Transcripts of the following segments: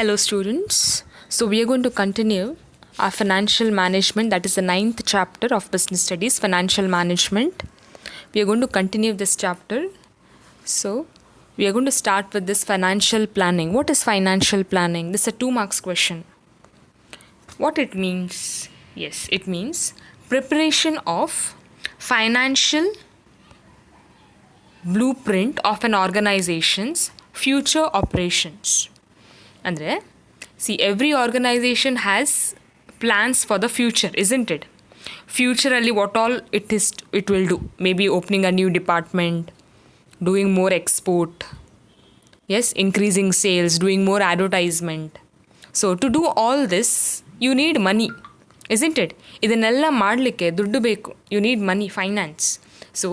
Hello, students. So, we are going to continue our financial management, that is the 9th chapter of business studies, financial management. We are going to continue this chapter. So, we are going to start with this financial planning. What is financial planning? This is a 2 marks question. What it means? Yes, it means preparation of financial blueprint of an organization's future operations. ಅಂದರೆ every organization has plans for the future, isn't it? Future-ಅಲ್ಲಿ what all it will do. Maybe opening a new department, doing more export, yes, increasing sales, doing more advertisement. So to do all this, you need money, isn't it? ಇದನ್ನೆಲ್ಲ ಮಾಡಲಿಕ್ಕೆ ದುಡ್ಡು ಬೇಕು. You need money, finance. So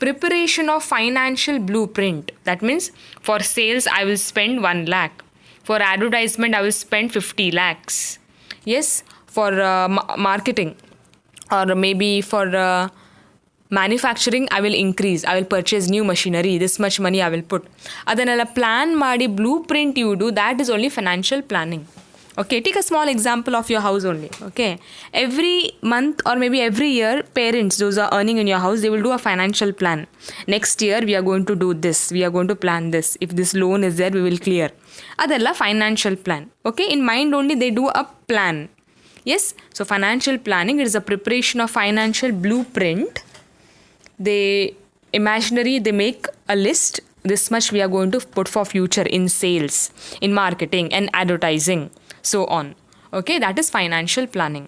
preparation of financial blueprint. That means for sales, I will spend 1 lakh. For advertisement, I will spend 50 lakhs. Yes, for marketing or maybe for manufacturing, I will increase. I will purchase new machinery. This much money I will put. Adanella plan ಮಾಡಿ blueprint you do, that is only financial planning. Okay, take a small example of your house only. Okay, every month or maybe every year, parents, those are earning in your house, they will do a financial plan. Next year, we are going to do this. We are going to plan this. If this loan is there, we will clear. Adalla financial plan. Okay, in mind only they do a plan. Yes, so financial planning, it is a preparation of financial blueprint. They make a list. This much we are going to put for future in sales, in marketing and advertising, so on. Okay, that is financial planning.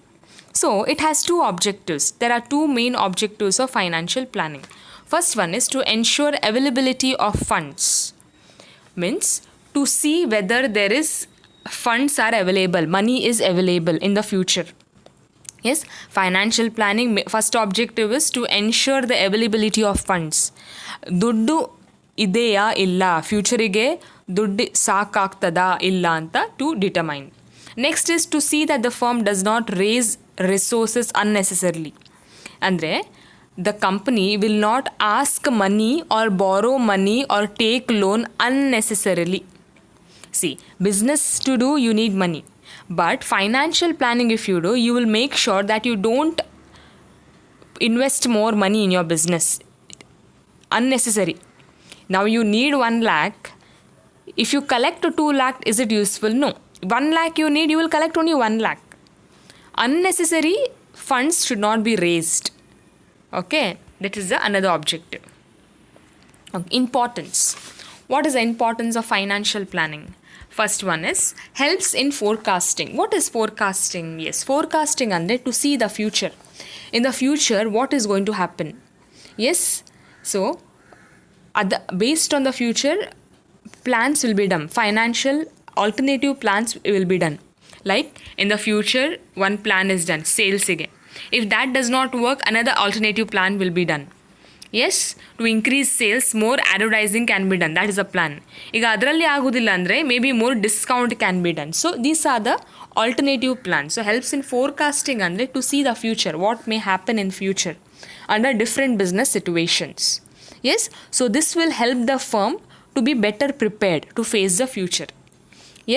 So it has 2 objectives. There are 2 main objectives of financial planning. First one is to ensure availability of funds. Means to see whether there is funds are available, money is available in the future. Yes, financial planning first objective is to ensure the availability of funds. ದುಡ್ಡು ಇದೆಯಾ ಇಲ್ಲ, ಫ್ಯೂಚರಿಗೆ ದುಡ್ಡು ಸಾಕಾಗ್ತದಾ ಇಲ್ಲ ಅಂತ to determine. Next is to see that the firm does not raise resources unnecessarily. ಅಂದರೆ the company will not ask money or borrow money or take loan unnecessarily. See, business to do, you need money. But financial planning, if you do, you will make sure that you don't invest more money in your business. Unnecessary. Now you need 1 lakh. If you collect 2 lakh, is it useful? No. 1 lakh you need, you will collect only 1 lakh. Unnecessary funds should not be raised. Okay, that is another objective. Okay. Importance. What is the importance of financial planning? First one is helps in forecasting. What is forecasting? Yes, forecasting andre to see the future. In the future, what is going to happen? Yes, so based on the future, plans will be done. Financial alternative plans will be done. Like in the future, one plan is done, sales again. If that does not work, another alternative plan will be done. Yes, to increase sales, more advertising can be done. That is a plan. ಈಗ ಅದರಲ್ಲಿ ಆಗೋದಿಲ್ಲ ಅಂದರೆ maybe more discount can be done. So these are the alternative plans. So helps in forecasting ಅಂದರೆ to see the future, what may happen in future under different business situations. Yes, so this will help the firm to be better prepared to face the future.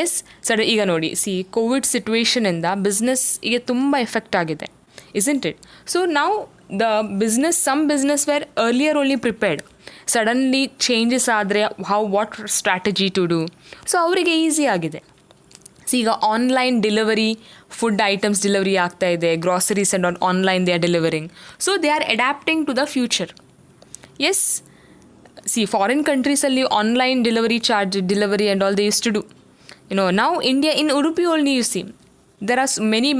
Yes sir, ಈಗ ನೋಡಿ, Covid ಸಿಚುವೇಶನಿಂದ ಬಿಸ್ನೆಸ್ಗೆ ತುಂಬ effect ಆಗಿದೆ, isn't it? So now the some business were earlier only prepared. Suddenly changes ಆದರೆ what strategy to do. So ಅವರಿಗೆ easy ಆಗಿದೆ. ಈಗ online delivery, food items delivery ಆಗ್ತಾ ಇದೆ, groceries and online they are delivering. So they are adapting to the future. Yes, foreign ಕಂಟ್ರೀಸಲ್ಲಿ online delivery delivery and all they use to do. Now India, in Udupi only you see, there are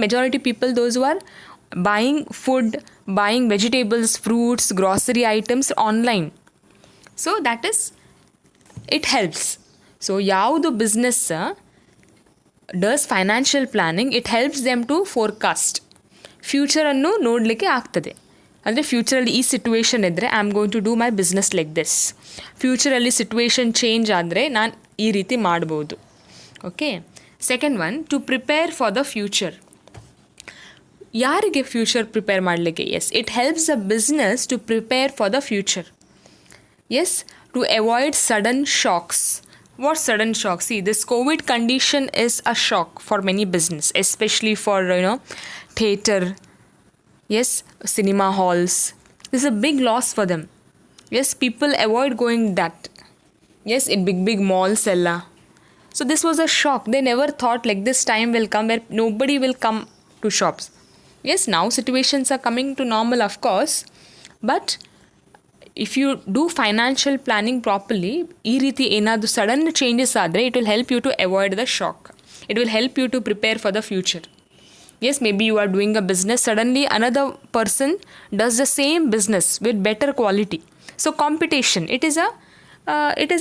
majority people, those who are buying food, buying vegetables, fruits, grocery items online. So that is, it helps. So ಯಾವುದು business does financial planning, it helps them to forecast. ಫ್ಯೂಚರನ್ನು ನೋಡಲಿಕ್ಕೆ ಆಗ್ತದೆ. ಅಂದರೆ ಫ್ಯೂಚರಲ್ಲಿ ಈ situation ಇದ್ದರೆ I am going to do my business like this. ಫ್ಯೂಚರಲ್ಲಿ situation change ಆದರೆ ನಾನು ಈ ರೀತಿ ಮಾಡ್ಬೋದು. Okay, second one, to prepare for the future. ಯಾರಿಗೆ ಫ್ಯೂಚರ್ ಪ್ರಿಪೇರ್ ಮಾಡಲಿಕ್ಕೆ? Yes, it helps the business to prepare for the future. Yes, to avoid sudden shocks, What sudden shock? See, this COVID condition is a shock for many business, especially for theater. Yes, cinema halls. This is a big loss for them. Yes, people avoid going that. Yes, in big malls, ella. So this was a shock. They never thought like this time will come where nobody will come to shops. Yes, now situations are coming to normal, of course, but if you do financial planning properly, ಈ ರೀತಿ ಏನಾದರೂ sudden changes ಆದರೆ it will help you to avoid the shock. It will help you to prepare for the future. Yes, maybe you are doing a business, suddenly another person does the same business with better quality. So competition, it is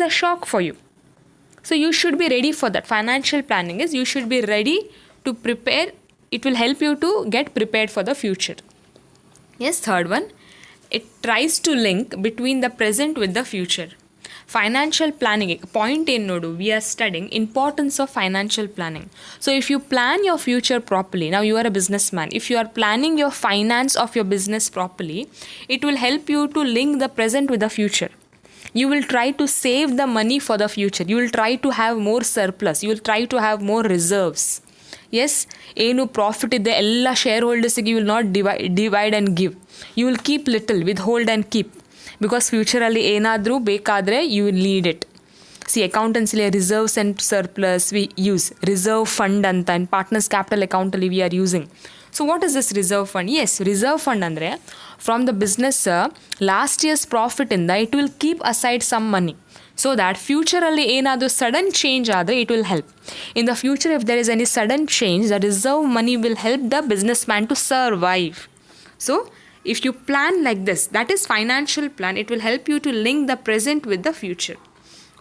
a shock for you. So you should be ready for that. Financial planning is you should be ready to prepare. It will help you to get prepared for the future. Yes, third one, it tries to link between the present with the future. Financial planning, point in nodu, we are studying importance of financial planning. So if you plan your future properly, now you are a businessman, if you are planning your finance of your business properly, it will help you to link the present with the future. You will try to save the money for the future. You will try to have more surplus. You will try to have more reserves. Yes, ಏನು profit ಇದೆ ಎಲ್ಲ share ಹೋಲ್ಡರ್ಸಿಗೆ you will not divide and give. You will keep little, withhold and keep, because ಫ್ಯೂಚರಲ್ಲಿ ಏನಾದರೂ ಬೇಕಾದರೆ you will need it. See ಅಕೌಂಟೆನ್ಸಿಲಿ reserves and surplus we use reserve fund ಅಂತ and partners capital ಅಕೌಂಟಲ್ಲಿ we are using. So what is this reserve fund? Yes, reserve fund ಅಂದರೆ from the business last years ಪ್ರಾಫಿಟಿಂದ it will keep aside some money, so that ಫ್ಯೂಚರಲ್ಲಿ ಏನಾದರೂ sudden change ಆದರೆ it will help. In the future if there is any sudden change, the reserve money will help the businessman to survive. So if you plan like this, that is financial plan, it will help you to link the present with the future.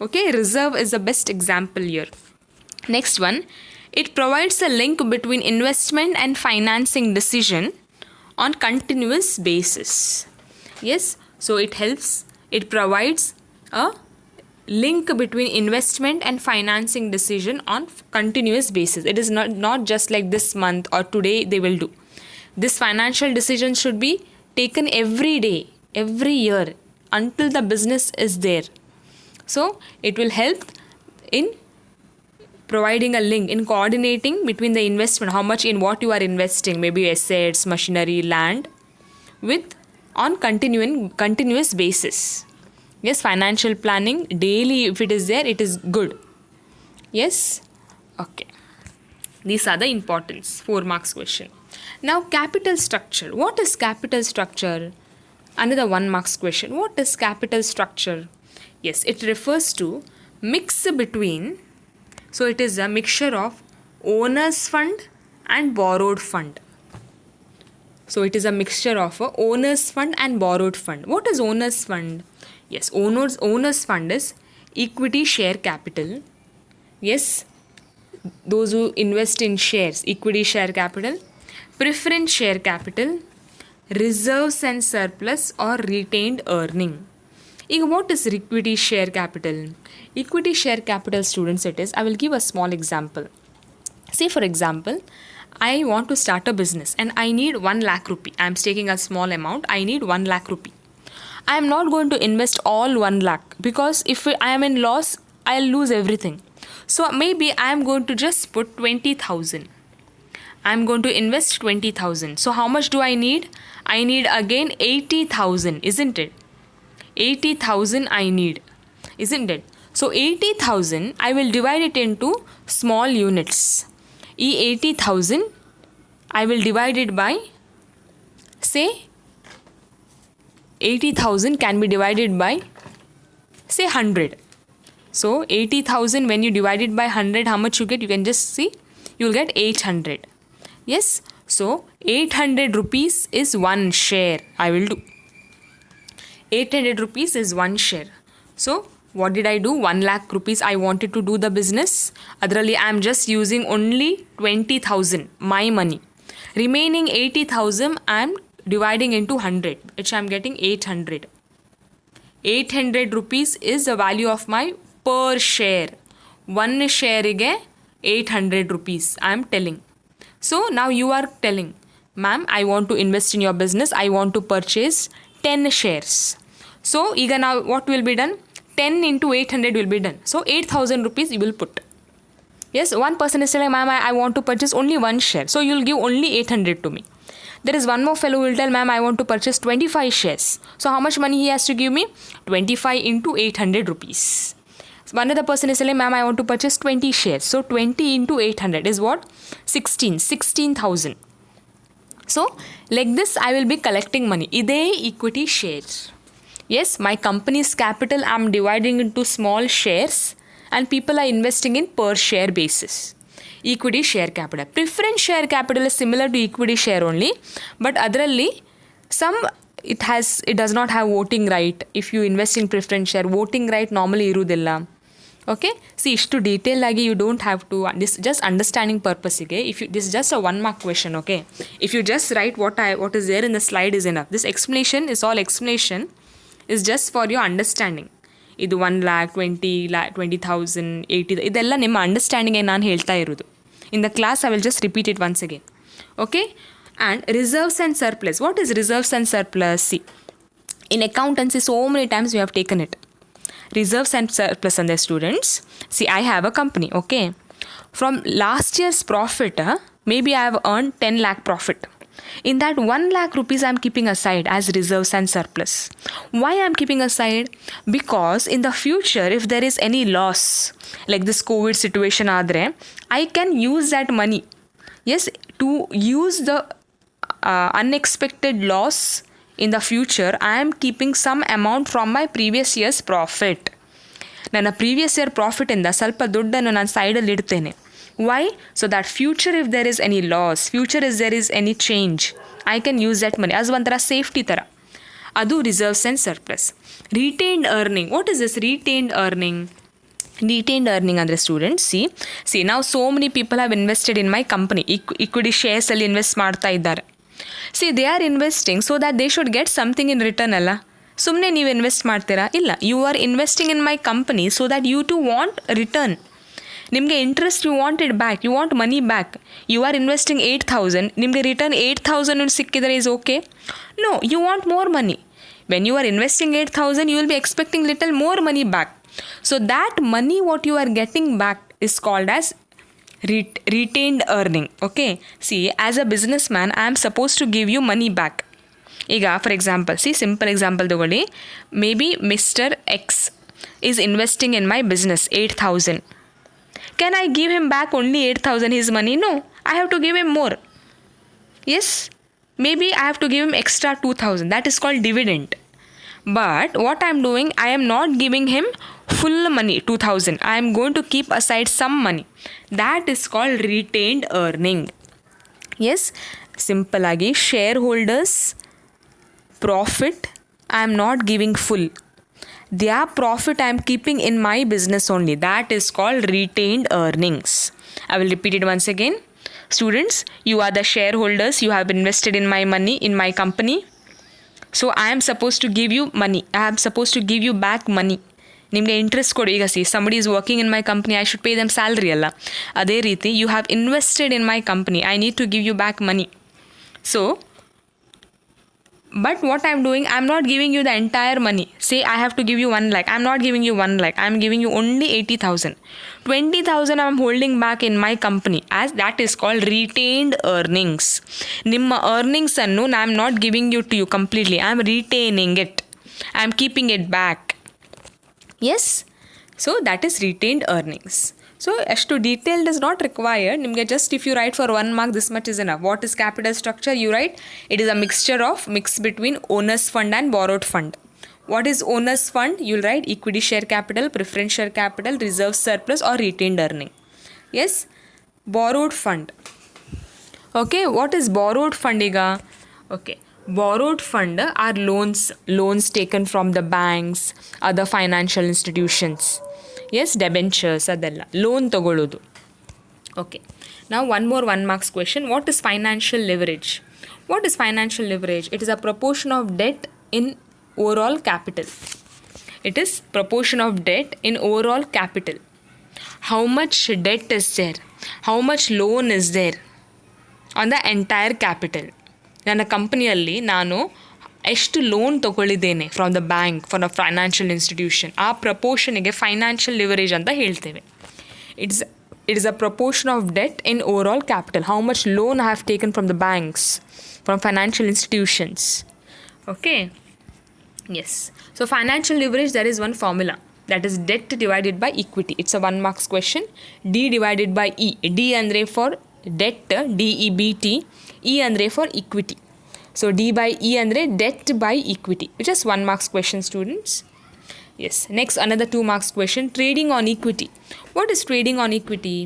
Okay, reserve is the best example here. Next one, it provides a link between investment and financing decision on continuous basis. Yes, so it provides a link between investment and financing decision on continuous basis. It is not just like this month or today they will do. This financial decision should be taken every day, every year, until the business is there. So it will help in providing a link, in coordinating between the investment, how much in what you are investing, maybe assets, machinery, land, with on continuous basis. Yes, financial planning daily, if it is there, it is good. Yes, okay. These are the importance. 4 marks question. Now capital structure. What is capital structure? Another 1 marks question. What is capital structure? Yes, it refers to mix between, so it is a mixture of owner's fund and borrowed fund. So it is a mixture of a owner's fund and borrowed fund. What is owner's fund? Yes, owner's fund is equity share capital. Yes, those who invest in shares, equity share capital, preference share capital, reserves and surplus or retained earning. What is equity share capital? Equity share capital, students, it is, I will give a small example. Say for example, I want to start a business and I need 1 lakh rupee. I am taking a small amount. I need 1 lakh rupee. I am not going to invest all 1 lakh because if I am in loss, I'll lose everything. So maybe I am going to just put 20,000. I am going to invest 20,000. So how much do I need? I need again 80,000, isn't it? 80,000 I need, isn't it? So 80,000, I will divide it into small units. 80,000, I will divide it by, say, 80,000 can be divided by, say, 100. So 80,000, when you divide it by 100, how much you get? You can just see, you will get 800. Yes, so 800 rupees is 1 share. I will do 800 rupees is 1 share. So what did I do? 1 lakh rupees I wanted to do the business. Adralli I am just using only 20,000, my money. Remaining 80,000 I am dividing into 100, which I am getting 800. 800 rupees is the value of my per share. 1 share ige 800 rupees I am telling. So now you are telling, ma'am, I want to invest in your business. I want to purchase 10 shares. So now what will be done? 10 into 800 will be done. So 8,000 rupees you will put. Yes, one person is telling, ma'am, I want to purchase only one share. So you'll give only 800 to me. There is one more fellow who will tell, ma'am, I want to purchase 25 shares. So how much money he has to give me? 25 into 800 rupees. One other person is telling, ma'am, I want to purchase 20 shares. So 20 into 800 is what? 16,000. So like this I will be collecting money. Ide equity shares. Yes, my company's capital I am dividing into small shares and people are investing in per share basis. Equity share capital. Preference share capital is similar to equity share only, but adralli it does not have voting right. If you invest in preference share, voting right normally irudilla. Okay, see, ishtu detail agi you don't have to, this just understanding purpose ige. If you, this is just a 1 mark question. Okay, if you just write what is there in the slide is enough. This explanation is all explanation is just for your understanding. ಇದು 1 lakh 20 lakh 20,000 80 ಇದೆಲ್ಲ ನಿಮ್ಮ understanding ನಾನು ಹೇಳ್ತಾ ಇರೋದು. In the class I will just repeat it once again. Okay, and reserves and surplus. What is reserves and surplus? C, in accountancy so many times we have taken it. Reserves and surplus and their students. See, I have a company, okay? From last year's profit, maybe I have earned 10 lakh profit. In that 1 lakh rupees I am keeping aside as reserves and surplus. Why I am keeping aside? Because in the future, if there is any loss, like this COVID situation adre, I can use that money. Yes, to use the unexpected loss in the future, I am keeping some amount from my previous year's profit. ನನ್ನ previous year ಪ್ರಾಫಿಟಿಂದ ಸ್ವಲ್ಪ ದುಡ್ಡನ್ನು ನಾನು ಸೈಡಲ್ಲಿ ಇಡ್ತೇನೆ. Why? So that future if there is any loss, future is there is any change, I can use that money. ಅದು ಒಂಥರ safety ಥರ. ಅದು reserves and surplus. Retained earning. What is this retained earning? Retained earning ಅಂದರೆ students, see ನಾವು so many people have invested in my company. Equity ಶೇರ್ಸಲ್ಲಿ invest ಮಾಡ್ತಾ ಇದ್ದಾರೆ. See, they are investing so that they should get something in return ಅಲ್ಲ. ಸುಮ್ಮನೆ ನೀವು invest ಮಾಡ್ತೀರಾ? ಇಲ್ಲ, you are investing in my company so that you to want return. ನಿಮಗೆ interest, you want it back, you want money back. You are investing 8,000, ನಿಮಗೆ return 8,000 ಸಿಕ್ಕಿದರೆ is okay? No, you want more money. When you are investing 8,000, you will be expecting little more money back. So that money what you are getting back is called as retained earning. Okay, see, as a businessman I am supposed to give you money back. ಈಗ for example, see simple example ತಗೊಳ್ಳಿ. Maybe mister X is investing in my business 8,000. Can I give him back only 8,000 his money? No, I have to give him more. Yes, maybe I have to give him extra 2,000. That is called dividend. But what I am doing, I am not giving him full money 2,000. I am going to keep aside some money. That is called retained earning. Yes, simple agi shareholders profit I am not giving full. Their profit I am keeping in my business only. That is called retained earnings. I will repeat it once again. Students, you are the shareholders. You have invested in my money in my company. So I am supposed to give you money. I am supposed to give you back money. ನಿಮಗೆ interest ಕೊಡಿ. ಈಗ C, somebody is working in my company, I should pay them salary ಅಲ್ಲ. ಅದೇ ರೀತಿ you have invested in my company, I need to give you back money. So, but what I am doing, I am not giving you the entire money. Say I have to give you 1 lakh. I am not giving you 1 lakh. I am giving you only 80,000. 20,000 I am holding back in my company, as that is called retained earnings. ನಿಮ್ಮ earnings ಅನ್ನು I am not giving you to you completely. I am retaining it. I am keeping it back. Yes, so that is retained earnings. So ಅಷ್ಟು detailed is not required. ನಿಮಗೆ just if you write for 1 mark, this much is enough. What is capital structure? You write it is a mix between owner's fund and borrowed fund. What is owner's fund? You'll write equity share capital, preference share capital, reserve surplus or retained earning. Yes, borrowed fund. Okay, what is borrowed fund ಈಗ? Okay, borrowed fund are loans taken from the banks, other financial institutions. Yes, debentures ಅದೆಲ್ಲ loan ತಗೊಳ್ಳೋದು. Okay, ನಾವು one more 1 marks question. What is financial leverage? What is financial leverage? It is a proportion of debt in overall capital. It is proportion of debt in overall capital. How much debt is there? How much loan is there on the entire capital? ನನ್ನ ಕಂಪನಿಯಲ್ಲಿ ನಾನು ಎಷ್ಟು loan ತೊಗೊಳ್ಳಿದ್ದೇನೆ from the bank for a financial institution, ಆ ಪ್ರಪೋರ್ಷನಿಗೆ financial leverage ಅಂತ ಹೇಳ್ತೇವೆ. It is a proportion of debt in overall capital. How much loan I have taken from the banks, from financial institutions. Okay, yes. So financial leverage, there is one formula, that is debt divided by equity. It's a 1 marks question. D divided by E. D andre for debt, DEBT. E andre for equity. So D by E andre debt by equity, which is 1 marks question, students. Yes. Next, another 2 marks question, trading on equity. What is trading on equity?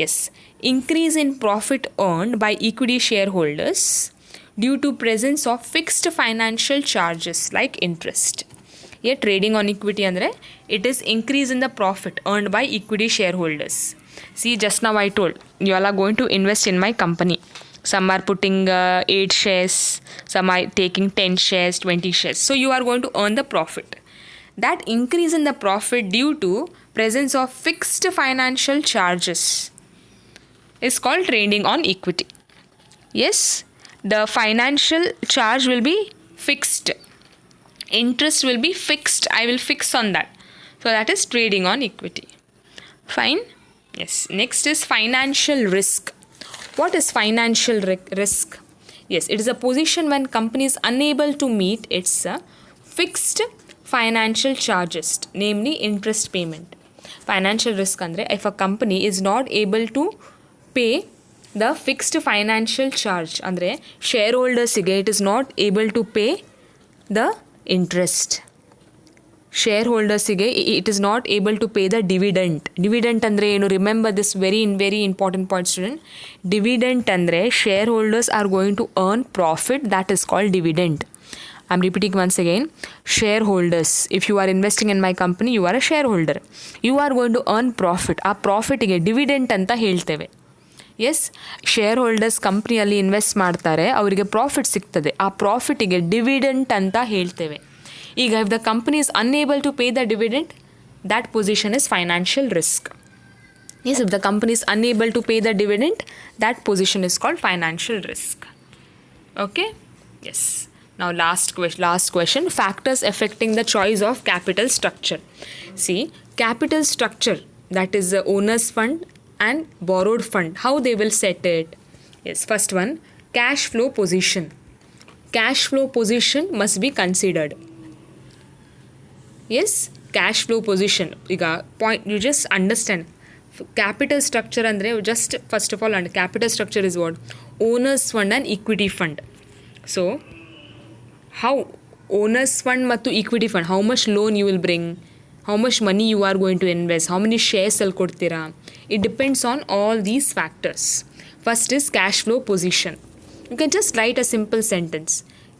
Yes, increase in profit earned by equity shareholders due to presence of fixed financial charges like interest. Here trading on equity andre it is increase in the profit earned by equity shareholders. See, just now I told you all are going to invest in my company. Some are putting 8 shares, some are taking 10 shares, 20 shares. So you are going to earn the profit. That increase in the profit due to presence of fixed financial charges is called trading on equity. Yes, the financial charge will be fixed. Interest will be fixed. I will fix on that. So that is trading on equity. Fine? Yes. Next is financial risk. What is financial risk? Yes, it is a position when company is unable to meet its fixed financial charges, namely interest payment. Financial risk andre if a company is not able to pay the fixed financial charge, ಅಂದರೆ shareholdersಗೆ it is not able to pay the interest. shareholdersಗೆ it is not able to pay the dividend. dividend ಅಂದರೆ ಏನು? Remember this very important point, student. dividend ಅಂದರೆ shareholders are going to earn profit, that is called dividend. I'm repeating once again. shareholders, if you are investing in my company, you are a shareholder. You are going to earn profit. ಆ ಪ್ರಾಫಿಟ್ಗೆ dividend ಅಂತ ಹೇಳ್ತೇವೆ. S, share holders ಕಂಪ್ನಿಯಲ್ಲಿ invest ಮಾಡ್ತಾರೆ, ಅವರಿಗೆ profit ಸಿಗ್ತದೆ, ಆ ಪ್ರಾಫಿಟಿಗೆ dividend ಅಂತ ಹೇಳ್ತೇವೆ. ಈಗ if the company is unable to pay the dividend, that position is financial risk. Yes, if the company is unable to pay the dividend, that position is called financial risk. Okay, yes. Now last question, factors affecting the choice of capital structure. See, capital structure, that is the owner's fund and borrowed fund, how they will set it. Yes, first one, cash flow position. Cash flow position must be considered. Yes, cash flow position. Iga point, you just understand. Capital structure andre just first of all, and capital structure is what? Owner's fund and equity fund. So how owners fund ಮತ್ತು equity fund, how much loan you will bring, how much money you are going to invest, how many shares ಅಲ್ಲಿ ಕೊಡ್ತೀರಾ, it depends on all these factors. First is cash flow position. You can just write a simple sentence.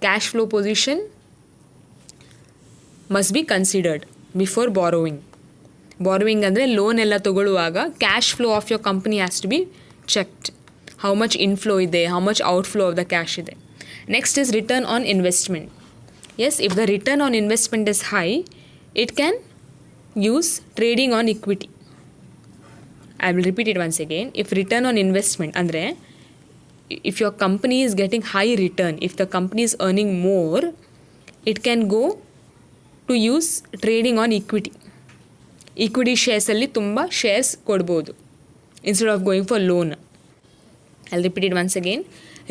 Cash flow position must be considered before borrowing. Borrowing ಅಂದರೆ loan ಎಲ್ಲ ತಗೊಳ್ಳುವಾಗ cash flow of your company has to be checked. How much inflow ಇದೆ, how much outflow of the cash ಇದೆ. Next is return on investment. Yes, if the return on investment is high, it can use trading on equity. I will repeat it once again. If return on investment, andre, if your company is getting high return, if the company is earning more, it can go to use trading on equity. Equity shares alli tumba shares ಕೊಡ್ಬೋದು instead of going for loan. I'll repeat it once again.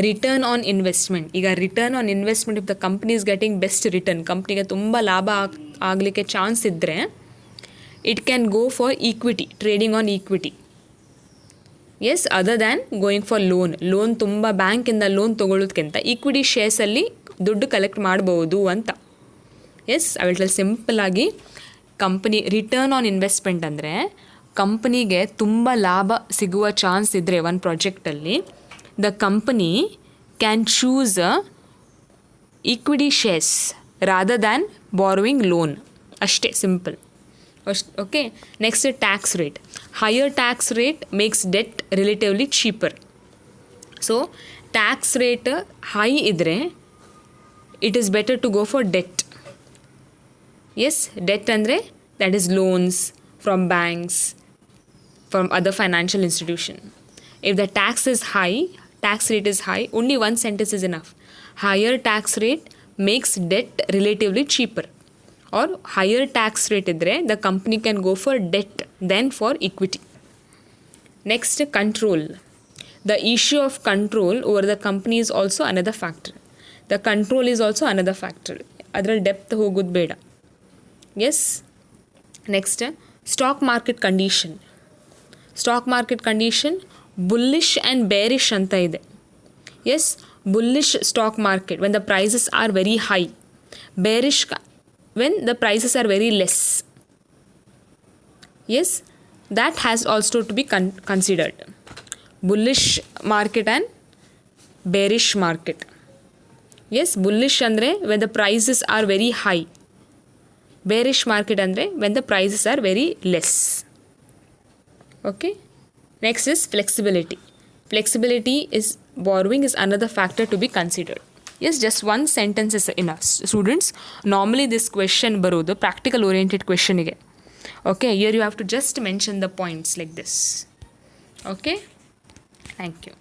Return on investment. ಈಗ return on investment, if the company is getting best return, ಕಂಪ್ನಿಗೆ ತುಂಬ ಲಾಭ ಆಗಲಿಕ್ಕೆ chance ಇದ್ದರೆ, it can go for equity, trading on equity. Yes, other than going for loan ತುಂಬ ಬ್ಯಾಂಕಿಂದ loan ತೊಗೊಳ್ಳೋದಕ್ಕಿಂತ equity ಶೇರ್ಸಲ್ಲಿ ದುಡ್ಡು collect ಮಾಡ್ಬೋದು ಅಂತ. Yes, I will tell simple ಆಗಿ. ಕಂಪನಿ ರಿಟರ್ನ್ ಆನ್ ಇನ್ವೆಸ್ಟ್ಮೆಂಟ್ ಅಂದರೆ ಕಂಪನಿಗೆ ತುಂಬ ಲಾಭ ಸಿಗುವ ಚಾನ್ಸ್ ಇದ್ದರೆ ಒಂದು ಪ್ರಾಜೆಕ್ಟಲ್ಲಿ, the company can choose equity shares rather than borrowing loan. ಅಷ್ಟೇ, simple. Okay, next tax rate. Higher tax rate makes debt relatively cheaper. So tax rate high ಇದ್ದರೆ it is better to go for debt. Yes, debt ಅಂದರೆ that is loans from banks, from other financial institution. If the tax rate is high, only one sentence is enough. Higher tax rate makes debt relatively cheaper. Or higher tax rate idre, the company can go for debt than for equity. Next, control. The issue of control over the company is also another factor. The control is also another factor. Adral depth hogud beda. Yes. Next, stock market condition. Stock market condition, bullish and bearish anta ide. Yes, bullish stock market when the prices are very high. Bearish when the prices are very less. Yes, that has also to be considered. Bullish market and bearish market. Yes, bullish andre when the prices are very high. Bearish market andre when the prices are very less. Okay. Next is flexibility. Flexibility is borrowing is another factor to be considered. Yes, just one sentence is enough. Students, normally this question barodu practical oriented question ige. Okay, here you have to just mention the points like this. Okay, thank you.